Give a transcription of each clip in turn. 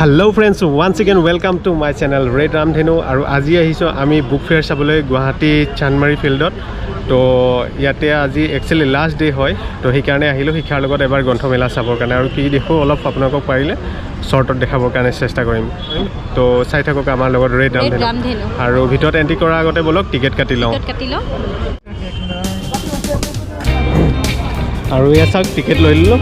Hello friends, once again welcome to my channel Red Ramdhenu aru aji ahiso ami book fair sabole Guwahati Chanmari fieldot to yate aji actually last day hoy to he karone ahilo hikhar logot ebar gontho mela sabor karone aru ki dekho olop apnakok parile shortot dekhabor karone chesta korim to sai thakok amar logot Red Ramdhenu aru bhitot entry kora agote bolok ticket kati lo aru ya sak ticket loi lilo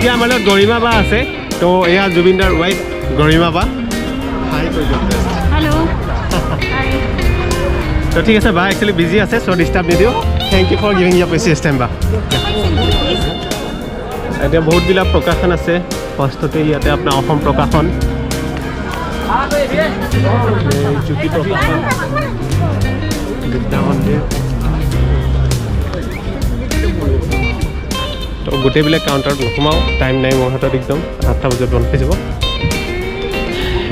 এতিয়া আমাৰ লগত গৰিমা বা আছে তো এয়া জুবিনদাৰ wife গৰিমা বা হাই কৈ দিও হেল্ল তো ঠিক আছে বা একচুয়ালি বিজি আছে সো ডিস্টার্ব নিদিও thank you for giving your precious time বা এতিয়া বহুত বিলাক প্ৰকাশন আছে ফাৰ্ষ্টতে ইয়াতে আপোনাৰ অসম প্ৰকাশন চুকি প্ৰকাশন বিদ্যামন্দিৰ তো গোটেইবিলাক কাউণ্টাৰত নোসোমাও টাইম নাই মোৰ হাতত একদম 8টা বজাত বন্ধ হৈ যাব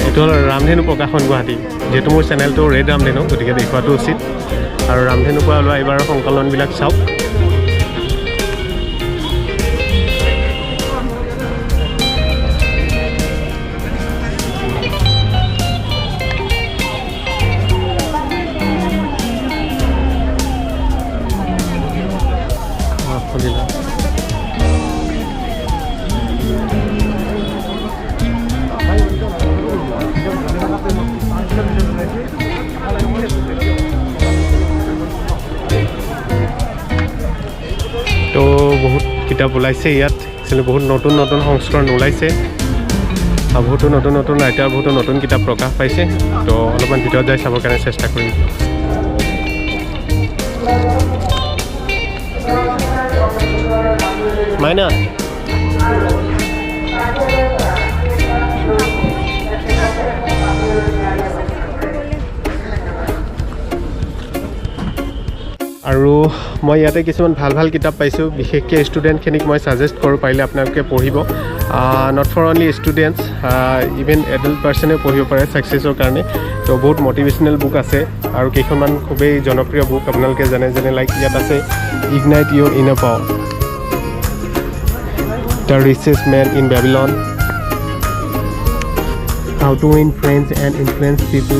এইটো হ'ল ৰামধেনু প্ৰকাশন গুৱাহাটী যেহেতু মোৰ চেনেলটো ৰেড ৰামধেনু গতিকে দেখুৱাটো উচিত আৰু ৰামধেনুৰ পৰা ওলোৱা এইবাৰৰ সংকলনবিলাক চাওক তো বহুত কিতাপ ওলাইছে ইয়াত একচুৱেলি বহুত নতুন নতুন সংস্কৰণ ওলাইছে আৰু বহুতো নতুন নতুন ৰাইটাৰ বহুতো নতুন কিতাপ প্ৰকাশ পাইছে তো অলপমান ভিতৰত যাই চাবৰ কাৰণে চেষ্টা কৰিম মাইনা আৰু মই ইয়াতে কিছুমান ভাল ভাল কিতাপ পাইছোঁ বিশেষকৈ ষ্টুডেণ্টখিনিক মই ছাজেষ্ট কৰোঁ পাৰিলে আপোনালোকে পঢ়িব not for only students even adult পাৰ্চনেও পঢ়িব পাৰে ছাকচেছৰ কাৰণে তো বহুত মটিভেশ্যনেল বুক আছে আৰু কেইখনমান খুবেই জনপ্ৰিয় বুক আপোনালোকে জানে যেনে লাইক ইয়াত আছে ignite your inner power the richest man in Babylon how to win friends and influence people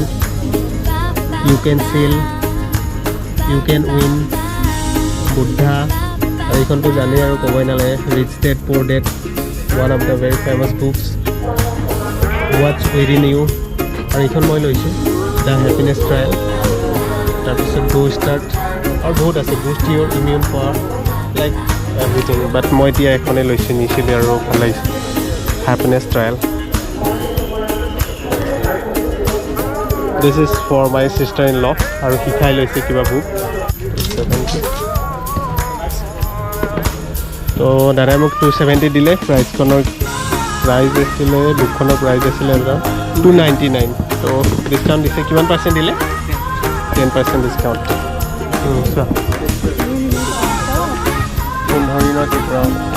you can sell you can win Buddha আৰু এইখনটো জানেই আৰু ক'বই নালাগে rich dad poor dad one of the very famous books what's within you আৰু এইখন মই লৈছোঁ দ্য হেপিনেছ ট্ৰায়েল তাৰপিছত গো ষ্টাৰ্ট আৰু বহুত আছে boost your immune power like everything but মই এতিয়া এখনেই লৈছোঁ নিচিলি আৰু ভাল লাগিছে happiness trial this is for my sister in law আৰু শিকাই লৈছে কিবা বুক তো দাদাই মোক 270 দিলে প্ৰাইজখনৰ প্ৰাইজ আছিলে বুকখনৰ প্ৰাইজ আছিলে 299 তো ডিছকাউণ্ট দিছে কিমান পাৰ্চেণ্ট দিলে 10% ডিছকাউণ্ট চোৱা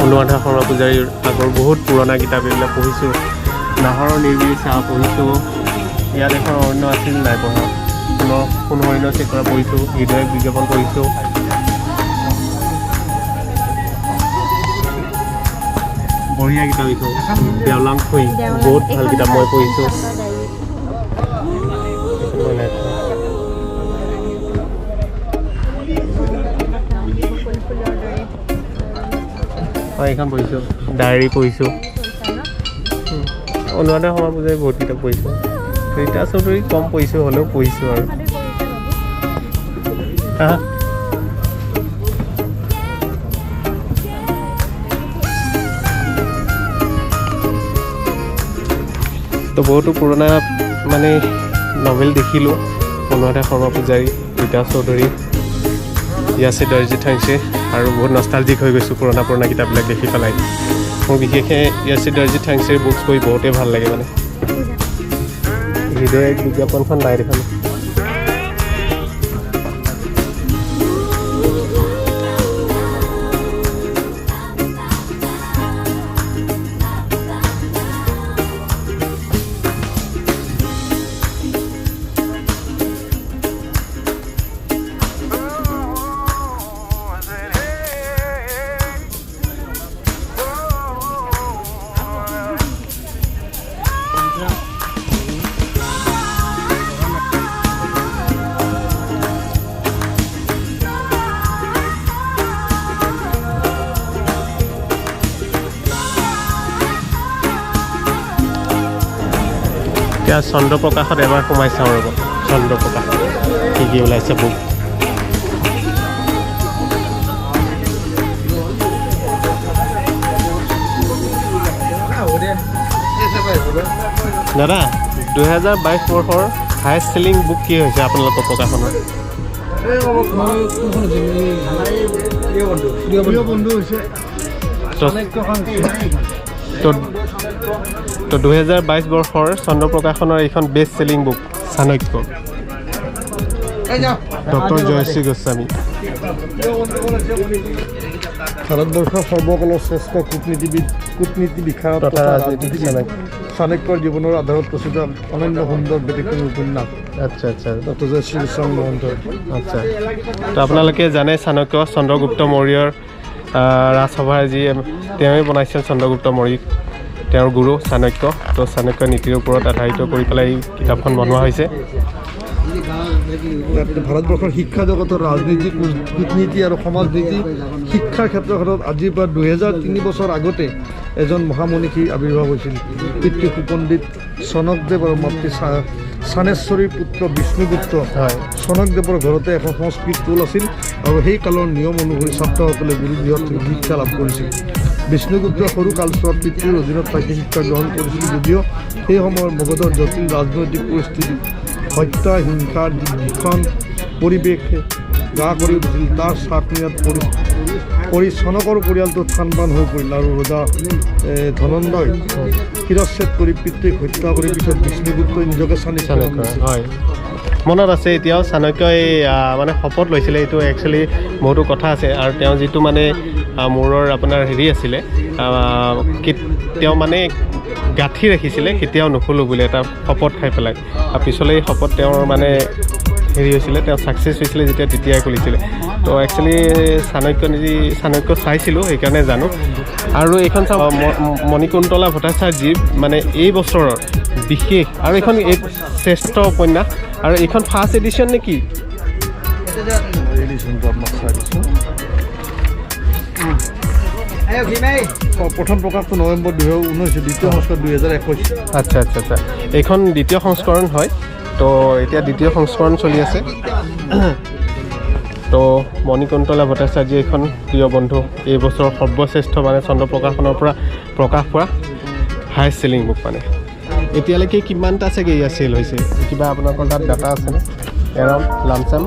অনুৰাধা শৰ্মা পূজাৰীৰ আগৰ বহুত পুৰণা কিতাপ এইবিলাক পঢ়িছোঁ নাহৰৰ নিৰ্বিলি চাহ পঢ়িছোঁ ইয়াত এখন অৰণ্য আছিল নাই পঢ়া কোনো অৰণ্য চেক কৰা পঢ়িছোঁ হৃদয় বিজ্ঞাপন পঢ়িছোঁ বঢ়িয়া কিতাপ লিখোঁ দেওলাং খুই বহুত ভাল কিতাপ মই পঢ়িছোঁ এইখন পঢ়িছোঁ ডায়েৰী পঢ়িছোঁ অনুৰাধা শৰ্মা পূজাৰী বহুত কিতাপ পঢ়িছোঁ ৰীতা চৌধুৰী কম পঢ়িছোঁ হ'লেও পঢ়িছোঁ আৰু তো বহুতো পুৰণা মানে নভেল দেখিলোঁ অনুৰাধা শৰ্মা পূজাৰী ৰীতা চৌধুৰী ইয়াছে দৰ্জি ঠাংছে আৰু বহুত নষ্টালজিক হৈ গৈছোঁ পুৰণা কিতাপবিলাক দেখি পেলাই মোৰ বিশেষকৈ ইয়াছে দৰ্জি ঠাংছেৰ বুকছ পঢ়ি বহুতেই ভাল লাগে মানে হৃদয় বিজ্ঞাপনখন নাই দেখোন এতিয়া চন্দ্ৰপ্ৰকাশত এবাৰ সোমাই চাওঁ ৰ'ব চন্দ্ৰপ্ৰকাশ কি ওলাইছে বুক দাদা 2022 বৰ্ষৰ হায়েষ্ট চেলিং বুক কি হৈছে আপোনালোকৰ প্ৰকাশনৰ তো 2022 বৰ্ষৰ চন্দ্ৰ প্ৰকাশনৰ এইখন best selling book Chanakya doctor Jayashree Goswami ভাৰতবৰ্ষৰ সৰ্বকালৰ শ্ৰেষ্ঠ কূটনীতি বিষয়া তথা ৰাজনীতিবিদ চাণক্যৰ জীৱনৰ আধাৰত প্ৰচলিত অনন্য সুন্দৰ ব্যতিক্ৰমী উপন্যাস আচ্ছা আচ্ছা ডক্টৰ জয়শ্ৰী গোস্বামী মহন্তৰ আচ্ছা তো আপোনালোকে জানে চাণক্য চন্দ্ৰগুপ্ত মৌৰ্যৰ ৰাজসভাৰ যি তেওঁৱে বনাইছিল চন্দ্ৰগুপ্ত মৌৰ্যক তেওঁৰ গুৰু চাণক্য তো চাণক্য নীতিৰ ওপৰত আধাৰিত কৰি পেলাই এই কিতাপখন বনোৱা হৈছে ভাৰতবৰ্ষৰ শিক্ষা জগতৰ ৰাজনীতি কূটনীতি আৰু সমাজ নীতি শিক্ষাৰ ক্ষেত্ৰখনত আজিৰ পৰা 2003 বছৰ আগতে এজন মহামনীষী আৱিৰ্ভাৱ হৈছিল পিতৃ সুপণ্ডিত চনকদেৱ আৰু মাতৃ চানেশ্বৰীৰ পুত্ৰ বিষ্ণুগুপ্ত চনকদেৱৰ ঘৰতে এখন সংস্কৃত স্কুল আছিল আৰু সেই কালৰ নিয়ম অনুসৰি ছাত্ৰসকলে গুৰুগৃহত শিক্ষা লাভ কৰিছিল বিষ্ণুগুপ্ত সৰু কালছোৱাত পিতৃৰ অধীনত থাকি শিক্ষা গ্ৰহণ কৰিছিল যদিও সেই সময়ৰ মগধৰ জটিল ৰাজনৈতিক পৰিস্থিতি হত্যা হিংসাৰ ভীষণ পৰিৱেশে গা কৰি উঠিছিল তাৰ চাকনিয়াত পৰি চনকৰ পৰিয়ালটো থানবান হৈ পৰিল আৰু ৰজা ধনন্দই শিৰচ্ছেদ কৰি পিতৃক হত্যা কৰি পিছত বিষ্ণুগুপ্তই নিজকে হয় মনত আছে এতিয়াও চাণক্যই মানে শপত লৈছিলে এইটো একচুৱেলি বহুতো কথা আছে আৰু তেওঁ যিটো মানে মূৰৰ আপোনাৰ হেৰি আছিলে তেওঁ মানে গাঁঠি ৰাখিছিলে কেতিয়াও নুখুলোঁ বুলি এটা শপত খাই পেলাই আৰু পিছলৈ এই শপত তেওঁৰ মানে হেৰি হৈছিলে তেওঁ ছাকচেছ হৈছিলে যেতিয়া তেতিয়াই খুলিছিলে তো একচুৱেলি চাণক্য চাইছিলোঁ সেইকাৰণে জানো আৰু এইখন চাওঁ মণিকুন্তলা ভট্টাচাৰ্যৰ মানে এই বছৰৰ বিশেষ আৰু এইখন শ্ৰেষ্ঠ উপন্যাস আৰু এইখন ফাৰ্ষ্ট এডিশ্যন নেকি প্ৰথম প্ৰকাশটো নৱেম্বৰ 2019 দ্বিতীয় সংস্কৰণ 2021 আচ্ছা আচ্ছা আচ্ছা এইখন দ্বিতীয় সংস্কৰণ হয় তো এতিয়া দ্বিতীয় সংস্কৰণ চলি আছে তো মণিকুন্তলা ভট্টাচাৰ্য এইখন প্ৰিয় বন্ধু এই বছৰৰ সৰ্বশ্ৰেষ্ঠ মানে চন্দ্ৰ প্ৰকাশনৰ পৰা প্ৰকাশ পোৱা হায়েষ্ট চেলিং বুক মানে এতিয়ালৈকে কিমানটা চাগে ইয়াৰ চেল হৈছে কিবা আপোনালোকৰ তাত ডাটা আছেনে এৰাউণ্ড লামচাম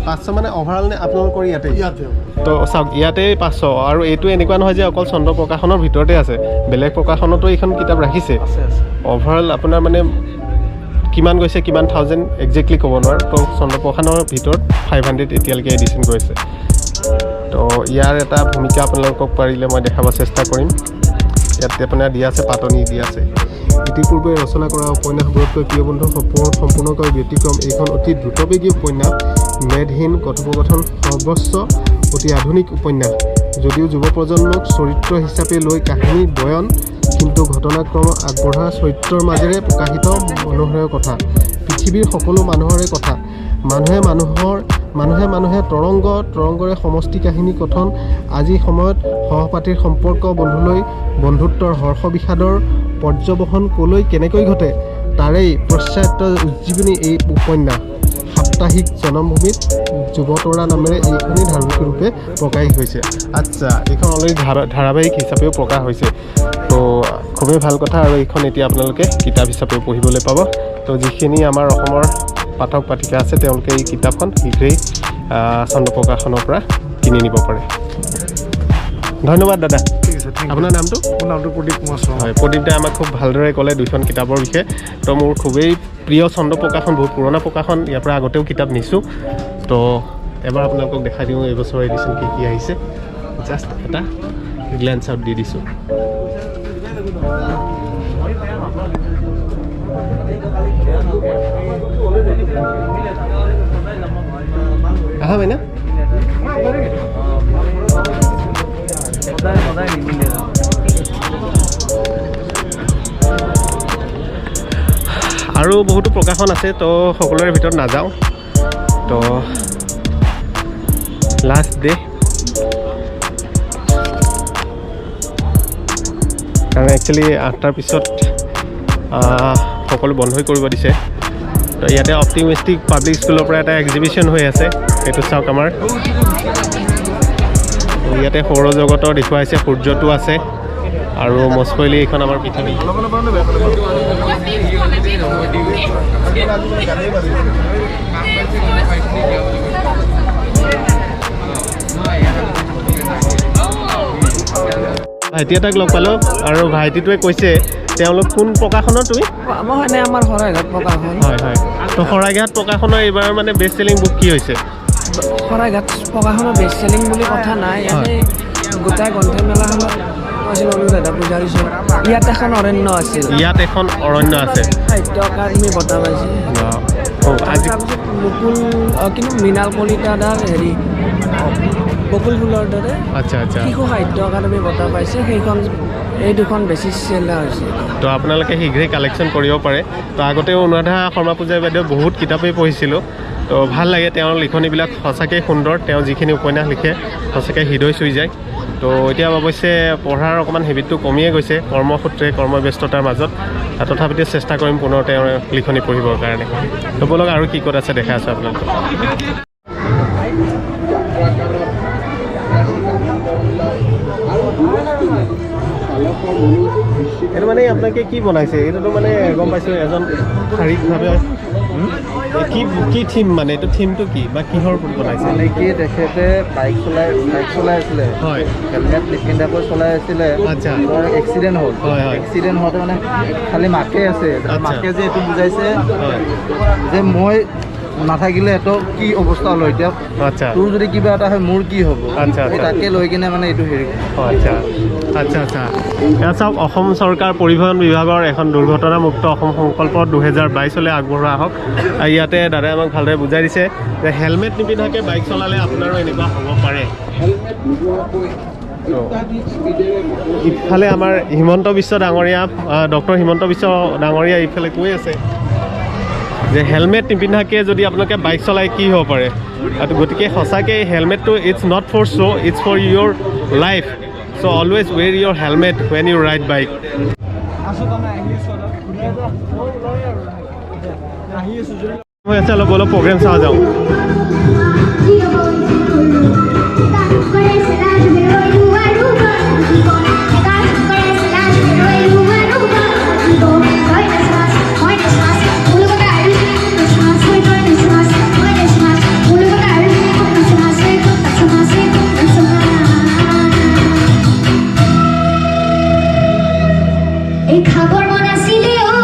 500 মানে অভাৰঅল নে আপোনালোকৰ ইয়াতে তো চাওক ইয়াতে 500 আৰু এইটো এনেকুৱা নহয় যে অকল চন্দ্ৰ প্ৰকাশনৰ ভিতৰতে আছে বেলেগ প্ৰকাশনতো এইখন কিতাপ ৰাখিছে অভাৰঅল আপোনাৰ মানে কিমান গৈছে কিমান থাউজেণ্ড একজেক্টলি ক'ব নোৱাৰো তো চন্দ্ৰ প্ৰকাশনৰ ভিতৰত 500 এতিয়ালৈকে এডিশ্যন কৰিছে তো ইয়াৰ এটা ভূমিকা আপোনালোকক পাৰিলে মই দেখাব চেষ্টা কৰিম ইয়াতে আপোনাৰ দিয়া আছে পাতনি দিয়া আছে ইতিপূৰ্বে ৰচনা কৰা উপন্যাসবোৰতকৈ প্ৰিয় বন্ধু সম্পূৰ্ণকৈ ব্যতিক্ৰম এইখন অতি দ্ৰুতবেগী উপন্যাস মেদহীন কথোপকথন সৰ্বোচ্চ অতি আধুনিক উপন্যাস যদিও যুৱ প্ৰজন্মক চৰিত্ৰ হিচাপে লৈ কাহিনী বয়ন কিন্তু ঘটনাক্ৰম আগবঢ়া চৰিত্ৰৰ মাজেৰে প্ৰকাশিত মনোহৰ কথা পৃথিৱীৰ সকলো মানুহৰে কথা মানুহে তৰংগৰে সমষ্টি কাহিনী কথন আজি সময়ত সহপাঠীৰ সম্পৰ্ক বন্ধুত্বৰ হৰ্ষ বিষাদৰ পৰ্যবহন কলৈ কেনেকৈ ঘটে তাৰেই প্ৰশ্চাত্য উজ্জীৱনী এই উপন্যাস সাপ্তাহিক জনমভূমিত যুৱতৰা নামেৰে এইখনেই ধাৰাবাহিক ৰূপে প্ৰকাশ হৈছে। আচ্ছা, এইখন অলৰেডি ধাৰাবাহিক হিচাপেও প্ৰকাশ হৈছে। তো খুবেই ভাল কথা, আৰু এইখন এতিয়া আপোনালোকে কিতাপ হিচাপেও পঢ়িবলৈ পাব। তো যিখিনি আমাৰ অসমৰ পাঠক পাঠিকা আছে তেওঁলোকে এই কিতাপখন শীঘ্ৰেই চন্দ্ৰ প্ৰকাশনৰ পৰা কিনি নিব পাৰে। ধন্যবাদ দাদা। ঠিক আছে, আপোনাৰ নামটো? মোৰ নামটো প্ৰদীপ কুমাৰ শৰ্মা। হয়, প্ৰদীপ দাই আমাক খুব ভালদৰে ক'লে দুইখন কিতাপৰ বিষয়ে। তো মোৰ খুবেই প্ৰিয় চন্দ্ৰ প্ৰকাশন, বহুত পুৰণা প্ৰকাশন, ইয়াৰ পৰা আগতেও কিতাপ নিছোঁ। তো এবাৰ আপোনালোকক দেখাই দিওঁ এইবছৰৰ এডিশ্যন কি কি আহিছে। জাষ্ট এটা গ্লেন্স আউট দি দিছোঁ। আহা বাইনা আৰু বহুতো প্ৰকাশন আছে, তো সকলোৰে ভিতৰত নাযাওঁ। তো লাষ্ট ডে, কাৰণ একচুৱেলি 8টাৰ পিছত সকলো বন্ধই কৰিব দিছে। তো ইয়াতে অপটিমিষ্টিক পাব্লিক স্কুলৰ পৰা এটা এক্সিবিশ্যন হৈ আছে, সেইটো চাওক আমাৰ। ইয়াতে সৌৰজগতৰ দেখুৱাইছে, সূৰ্যটো আছে, আৰু মস্কৈলি এইখন আমাৰ পৃথিৱী। ভাইটি এটাক লগ পালোঁ, আৰু ভাইটিটোৱে কৈছে তেওঁলোক কোন প্ৰকাশনৰ? তুমি? মই আমাৰ শৰাইঘাট প্ৰকাশন। হয় হয়। তো শৰাইঘাট প্ৰকাশনৰ এইবাৰ মানে বেষ্ট চেলিং বুক কি হৈছে? শৰাইঘাট প্ৰকাশনৰ বেষ্ট চেলিং বুলি কথা নাই, ইয়াতে গোটাই গ্ৰন্থমেলাখনত আছিল অনুৰাধা পূজাৰী চব। ইয়াত এখন অৰণ্য আছিল, ইয়াত এখন অৰণ্য আছে, সাহিত্য একাডেমি বঁটা পাইছে। আজি তাৰপিছত মুকুল কিন্তু মৃণাল কলিতাদাৰ হেৰি বকুল ফুলৰ দৰে আচ্ছা আচ্ছা। শিশু সাহিত্য একাডেমি বঁটা পাইছে, সেইখন এই দুখন বেছি চেলাৰ হৈছে। তো আপোনালোকে শীঘ্ৰেই কালেকশ্যন কৰিব পাৰে। তো আগতেও অনুৰাধা শৰ্মা পূজাৰী বাইদেউ বহুত কিতাপেই পঢ়িছিলোঁ। তো ভাল লাগে, তেওঁৰ লিখনিবিলাক সঁচাকৈ সুন্দৰ, তেওঁ যিখিনি উপন্যাস লিখে সঁচাকৈ হৃদয় চুই যায়। তো এতিয়া অৱশ্যে পঢ়াৰ অকণমান হেবিটটো কমিয়ে গৈছে কৰ্মসূত্ৰে, কৰ্মব্যস্ততাৰ মাজত। তথাপিতো চেষ্টা কৰিম পুনৰ তেওঁৰ লিখনি পঢ়িবৰ কাৰণে। তো বলক আৰু কি ক'ত আছে দেখাই আছোঁ আপোনালোকক। এইটো মানে আপোনালোকে কি বনাইছে? এইটোতো মানে গম পাইছোঁ এজন শাৰীৰিকভাৱে কি কি থিম, মানে এইটো থিমটো কি বা কিহৰ ওপৰত বনাইছে? মানে কি তেখেতে বাইক চলাই আছিলে, হয়, হেলমেট নিপিন্ধাকৈ চলাই আছিলে। আচ্ছা, এক্সিডেণ্ট হ'ল। হয় হয় এক্সিডেণ্ট হওঁতে মানে খালি মাকে আছে, আচ্ছা। মাকে যে এইটো বুজাইছে হয়, যে মই নাথাকিলে এইটো কি অৱস্থা হ'ল, এতিয়া আচ্ছা তোৰ যদি কিবা এটা হয় মোৰ কি হ'ব, আচ্ছা, এই আচ্ছা। তাকে লৈ কিনে মানে এইটো হেৰি আচ্ছা আচ্ছা আচ্ছা। ইয়াত চাওক, অসম চৰকাৰ পৰিবহণ বিভাগৰ এখন দুৰ্ঘটনামুক্ত অসম সংকল্প 2022লৈ আগবঢ়োৱা হওক। ইয়াতে দাদাই আমাক ভালদৰে বুজাই দিছে যে হেলমেট নিপিন্ধাকৈ বাইক চলালে আপোনাৰো এনেকুৱা হ'ব পাৰে। ইফালে আমাৰ হিমন্ত বিশ্ব ডাঙৰীয়া, ডক্টৰ হিমন্ত বিশ্ব ডাঙৰীয়া ইফালে কৈ আছে যে হেলমেট নিপিন্ধাকৈ যদি আপোনালোকে বাইক চলাই কি হ'ব পাৰে। গতিকে সঁচাকৈ হেলমেটটো it's not for show', it's for your life. So' always wear your helmet when you ride bike. হৈ আছে, অলপ অলপ প্ৰগ্ৰেম চাওঁ যাওঁ। এই খাবৰ মন আছিলে ঐ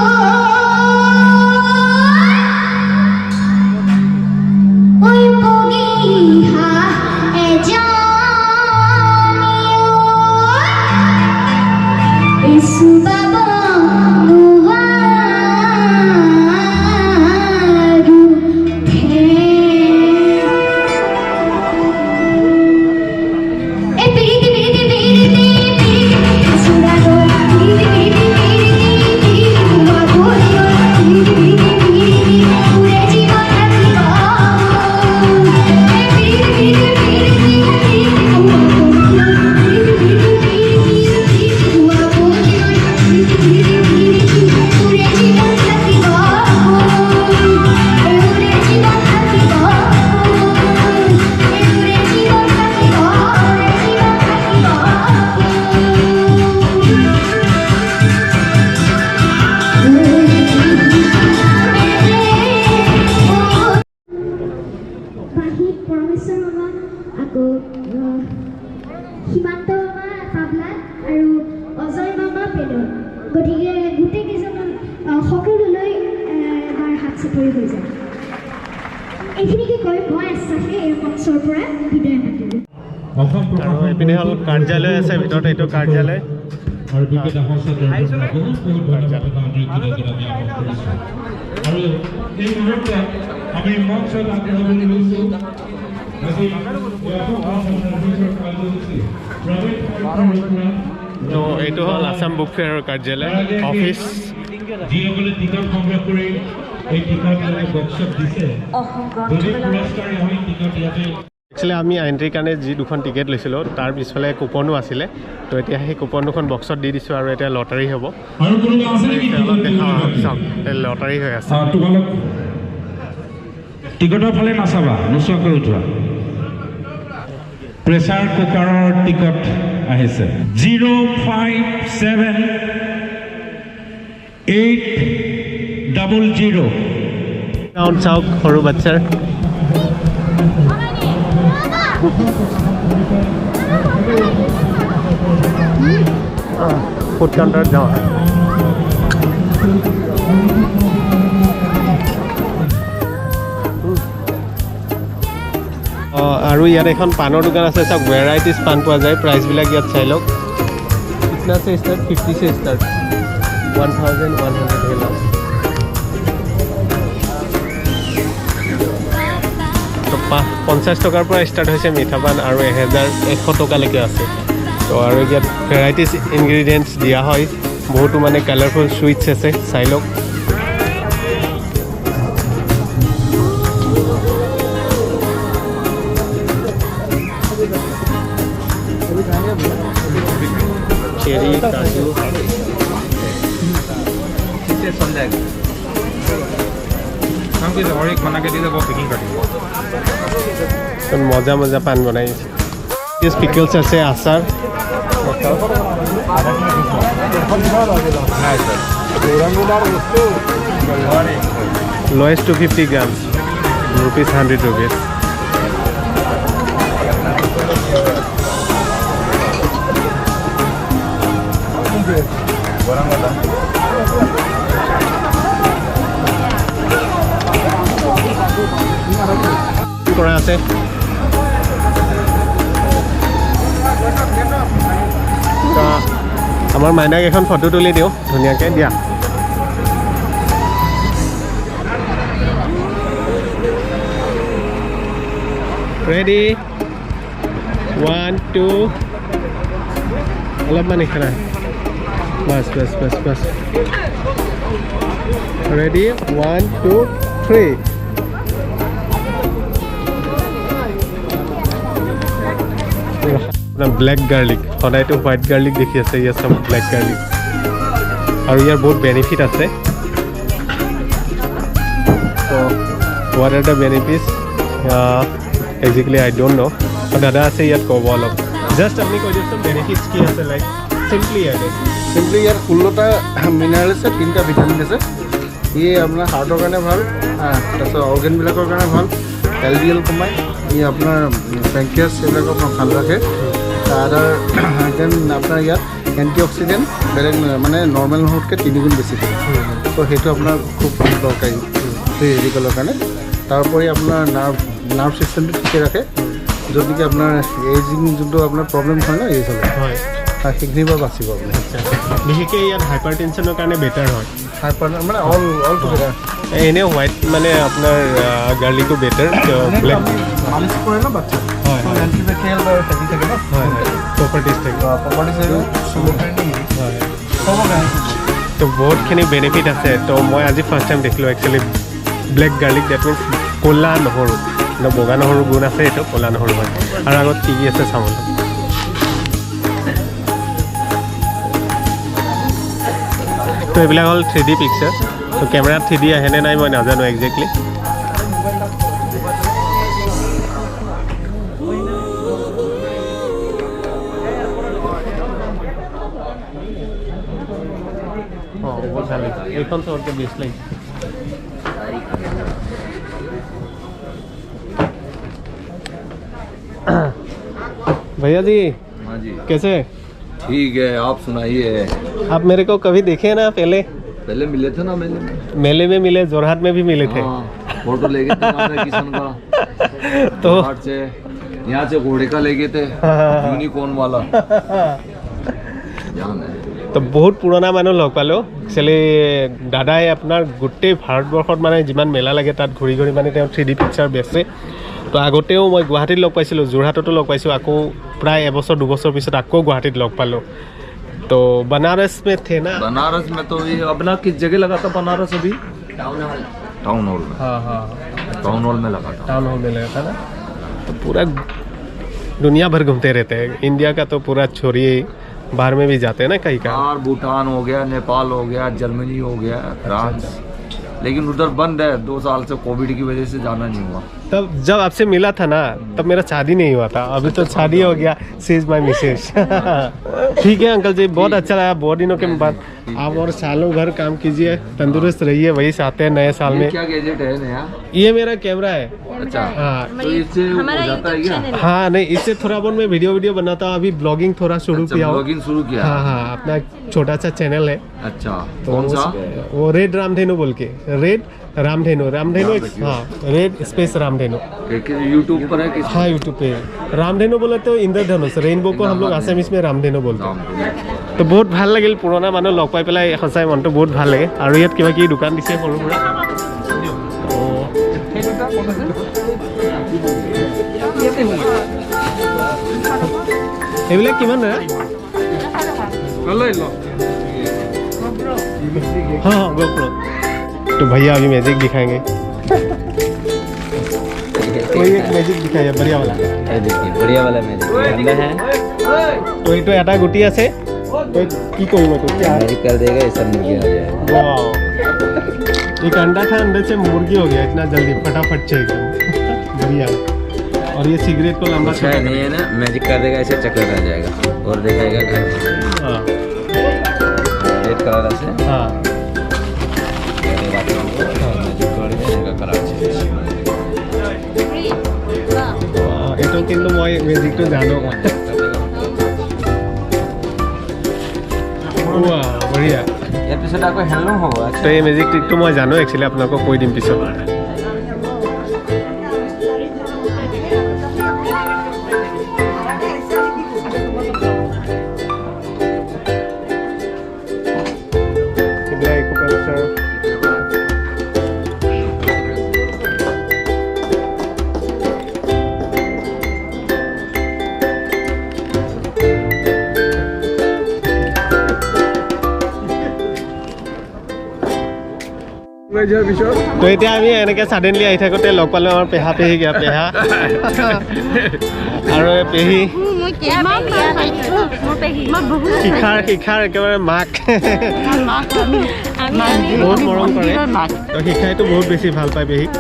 চাকৰি হৈ যায় এইখিনিকে কৈ মই আশ্বাসে এই মঞ্চৰ পৰা বিদায় মাতিলোঁ আৰু এইপিনে হ'ল কাৰ্যালয় আছে ভিতৰত এইটো কাৰ্যালয় আৰু বিকেট বহুত ধন্যবাদ আন্তৰিক কৃতজ্ঞতা জ্ঞাপন কৰিছোঁ আৰু এই মুহূৰ্তত আমি মঞ্চত আগবঢ়াবলৈ লৈছোঁ আজি তো এইটো হ'ল আছাম বুক ফেয়াৰৰ কাৰ্যালয় অফিচ যিসকলে টিকট সংগ্ৰহ কৰি এই টিকট বক্সত দিছে যদি পুৰস্কাৰ নহয় টিকট ইয়াতে একচুৱেলি আমি এণ্ট্ৰিৰ কাৰণে যি দুখন টিকেট লৈছিলোঁ তাৰ পিছফালে কুপনো আছিলে তো এতিয়া সেই কুপন দুখন বক্সত দি দিছোঁ আৰু এতিয়া লটাৰী হ'ব আৰু কোনোবা আছে নেকি অলপ দেখা চাওক লটাৰী হৈ আছে তোমালোক টিকটৰ ফালে নাচাবা নোচোৱাকৈ উঠোৱা প্ৰেছাৰ কুকাৰৰ টিকট আহিছে 057-800 কাউণ্ট চাওক সৰু বাচ্চাৰ ফুড কাউণ্টাৰত যাওঁ আৰু ইয়াত এখন পাণৰ দোকান আছে চাওক ভেৰাইটিজ পাণ পোৱা যায় প্ৰাইচবিলাক ইয়াত চাই লওক কিतना से स्टार्ट 50 से स्टार्ट 1100 है लास्ट তো 50 টকাৰ পৰা ষ্টাৰ্ট হৈছে মিঠা পাণ আৰু 1100 টকালৈকে আছে তো আৰু ইয়াত ভেৰাইটিজ ইনগ্ৰিডিয়েণ্টছ দিয়া হয় বহুতো মানে কালাৰফুল সুইটছ আছে চাই লওক চেৰি কাজু মজা মজা পাণ বনাইছে পিকলছ আছে আচাৰ লোয়েষ্ট 250 গ্ৰাম रुपीस 100 रुपीस কৰা আছে আমাৰ মাইনাক এখন ফটো তুলি দিওঁ ধুনীয়াকৈ দিয়া ৰেডি 1 2 অলপমান এখানে बस बस बस बस रेडी 1 2 3 ब्लैक गार्लिक सदाय तो व्हाइट गार्लिक देखी আছে ये सब ब्लैक गार्लिक और यार बहुत बेनिफिट আছে तो what are the benefits exactly I don't know दादा আছে ইয়াত কব অলপ জাস্ট আপনি কৈ দিয়কচোন বেনিফিটস কি আছে লাইক सिंपली यार 16টা মিনারেল আছে 3টা ভিটামিন আছে ये अपना हार्टर কাৰণে ভাল তাৰপিছত অৰ্গেনবিলাকৰ কাৰণে ভাল এলডিএল কমায় ये अपना পেনক্ৰিয়াছ এইবিলাক ভাল ৰাখে তাৰ দেন আপোনাৰ ইয়াত এন্টিঅক্সিডেন্ট বেলেগ মানে নৰ্মেল নহতকৈ 3 গুণ বেছি থাকে তো সেইটো আপোনাৰ খুব দৰকাৰী ফিজিকেলৰ কাৰণে তাৰোপৰি আপোনাৰ নাৰ্ভ সিস্টেমটো ঠিকে ৰাখে যদিকে আপোনাৰ এজিং যোনটো আপোনাৰ প্ৰব্লেম হয় না এই চলে হয় সেইখিনিৰ বাচিব আপুনি বিশেষকৈ ইয়াত হাইপাৰ টেনশ্যনৰ কাৰণে বেটাৰ হয় হাইপাৰ মানে অল টুগেদাৰ এনে হোৱাইট মানে আপোনাৰ গাৰ্লিকো বেটাৰ ব্লেক মালিচ কৰে ন বাচ্চা হয় হয় এন্টিবেক্টেৰিয়েল বা হেভি থাকে ন হয় হয় প্ৰপাৰ্টিজ থাকে প্ৰপাৰ্টিজ হয় তো বহুতখিনি বেনিফিট আছে তো মই আজি ফাৰ্ষ্ট টাইম দেখিলোঁ actually black garlic that means ক'লা নহৰু বগা নহৰু গুণ আছে এইটো ক'লা নহৰু হয় আৰু আগত কি কি আছে চাবলৈ তো এইবিলাক হ'ল 3D পিকচাৰ তো কেমেৰাত 3D আহেনে নাই মই নাজানো একজেক্টলি बहुत ভাল লাগিছে এইখন চবতকৈ বেষ্ট লাগিছে भैया जी हाँ जी कैसे ठीक है आप सुनाइए आप मेरे को कभी देखे ना पहले पहले मिले थे ना मेले में। मेले में मिले, जोरहाट में भी मिले थे। हाँ, फोटो ले गए थे वहाँ से किशन का। तो जोरहाट से यहाँ से घोड़े का ले गए थे, यूनिकॉर्न वाला। ध्यान है। তো বহুত পুৰণা মানুহ লগ পালোঁ একচুৱেলি দাদাই আপোনাৰ গোটেই ভাৰতবৰ্ষত মানে যিমান মেলা লাগে তাত ঘূৰি ঘূৰি মানে তেওঁ 3D পিকচাৰ বেচে তো আগতেও মই গুৱাহাটীত লগ পাইছিলোঁ যোৰহাটতো লগ পাইছোঁ আকৌ প্ৰায় এবছৰ দুবছৰ পিছত আকৌ গুৱাহাটীত লগ পালোঁ তো बनारस में थे ना बनारस में तो ये अपना किस जगह लगा था बनारस अभी टाउन हॉल में हाँ हाँ टाउन हॉल में लगा था टाउन हॉल में लगा था ना तो पूरा दुनिया भर घूमते रहते हैं इंडिया का तो पूरा छोड़िए बाहर में भी जाते हैं ना कहीं का और भूटान हो गया नेपाल हो गया जर्मनी हो गया फ्रांस लेकिन उधर बंद है 2 साल से कोविड की वजह से जाना नहीं हुआ तब जब आपसे मिला था ना तब मेरा शादी नहीं हुआ था अभी तो शादी हो गया सी इज माई मिसेज ठीक है अंकल जी बहुत अच्छा लगा बहुत दिनों के बाद आप और सालों भर काम कीजिए तंदुरुस्त रहिए वही से आते हैं नए साल में क्या गैजेट है नया ये मेरा कैमरा है अच्छा हाँ तो इससे हो जाता है क्या हाँ नहीं इससे थोड़ा बहुत मैं वीडियो बनाता हूँ अभी ब्लॉगिंग थोड़ा शुरू किया हूँ ब्लॉगिंग शुरू किया हाँ हाँ अपना छोटा सा चैनल है अच्छा तो कौन सा वो रेड रामधेनु बोल के रेड रामधेनु हाँ रेड स्पेस रामधेनु यूट्यूब पर है किस हाँ यूट्यूब पे रामधेनु बोले तो इंद्रधनुष रेनबो को हम लोग आसामीज में रामधेनु बोलते हैं तो बहुत ভাল লাগিল পুৰণা মানুহ লগ পাই পেলাই সঁচাই মনটো বহুত ভাল লাগে আৰু ইয়াত কিবা কিবি দোকান দিছে সৰু সুৰা এইবিলাক কিমান দাদা हाँ हाँ GoPro तो भैया अभी मैजिक दिखाएंगे कोई एक मैजिक दिखाइए बढ़िया वाला ये देखिए बढ़िया वाला मैजिक अंदर है तो এইটো এটা গুটি আছে তো কি কৰিম এইটো मैजिक कर देगा ये सब मुर्गी आ जाएगा वाओ एक अंडा था अंडे से मुर्गी हो गया इतना जल्दी फटाफट से एकदम बढ़िया और ये सिगरेट को लंबा अच्छा नहीं है ना मैजिक कर देगा ऐसे चक्कर आ जाएगा और दिखाएगा हाँ रेड कलर से हाँ मैजिक कर देगा कलर এইটো কিন্তু মই মেজিকটো জানো বঢ়িয়া ইয়াৰ পিছত আকৌ হেণ্ডলুম হ'ব তো এই মেজিক ট্ৰিকটো মই জানো একচুৱেলি আপোনালোকক কৈ দিম পিছত তো এতিয়া আমি এনেকৈ ছাডেনলি আহি থাকোঁতে লগ পালোঁ আমাৰ পেহা পেহী গা পেহা আৰু পেহী শিখাৰ একেবাৰে মাক বহুত মৰম কৰে তো শিখাইতো বহুত বেছি ভাল পায় পেহীক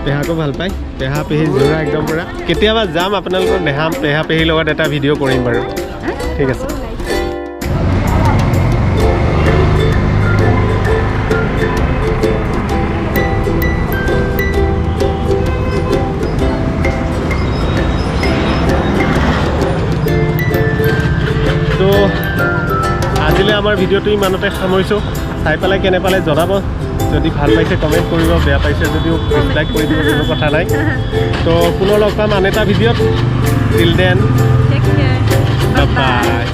পেহাকো ভাল পায় পেহা পেহী যোৰা একদম পূৰা কেতিয়াবা যাম আপোনালোকক দেখাম পেহা পেহীৰ লগত এটা ভিডিঅ' কৰিম বাৰু ঠিক আছে তো আজিলৈ আমাৰ ভিডিঅ'টো ইমানতে সামৰিছোঁ চাই পেলাই কেনে পালে জনাব যদি ভাল পাইছে কমেণ্ট কৰিব বেয়া পাইছে যদিও ডিছলাইক কৰি দিব কোনো কথা নাই তো পুনৰ লগ পাম আন এটা ভিডিঅ'ত টিল দেন বাই